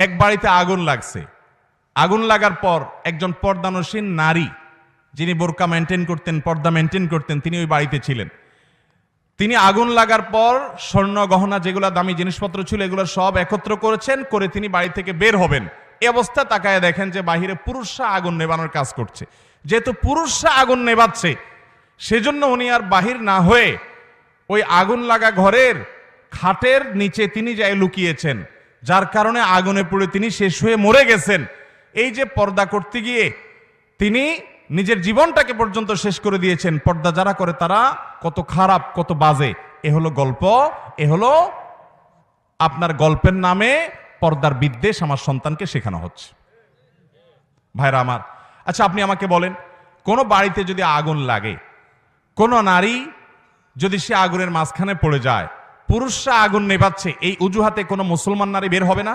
এক বাড়িতে আগুন লাগছে। আগুন লাগার পর একজন পর্দানসীন নারী, যিনি বোরকা মেনটেন করতেন, পর্দা মেনটেন করতেন, তিনি ওই বাড়িতে ছিলেন। তিনি আগুন লাগার পর স্বর্ণ গহনা যেগুলো দামি জিনিসপত্র ছিল এগুলো সব একত্র করেছেন, করে তিনি বাড়ি থেকে বের হবেন। এই অবস্থা তাকায় দেখেন যে বাহিরে পুরুষরা আগুন নেভানোর কাজ করছে। যেহেতু পুরুষরা আগুন নেভাচ্ছে, সেজন্য উনি আর বাহির না হয়ে ওই আগুন লাগা ঘরের খাটের নিচে তিনি যাই লুকিয়েছেন, যার কারণে আগুনে পুড়ে তিনি শেষ হয়ে মরে গেছেন। এই যে পর্দা করতে গিয়ে তিনি নিজের জীবনটাকে পর্যন্ত শেষ করে দিয়েছেন। পর্দা যারা করে তারা কত খারাপ, কত বাজে। এ হলো গল্প, এ হলো আপনার গল্পের নামে পর্দার বিদ্বেষ আমার সন্তানকে শেখানো হচ্ছে। ভাইরা আমার, আচ্ছা আপনি আমাকে বলেন, কোন বাড়িতে যদি আগুন লাগে, কোন নারী যদি সে আগুনের মাঝখানে পড়ে যায়, পুরুষরা আগুন নেভাচ্ছে, এই অজুহাতে কোনো মুসলমান নারী বের হবে না?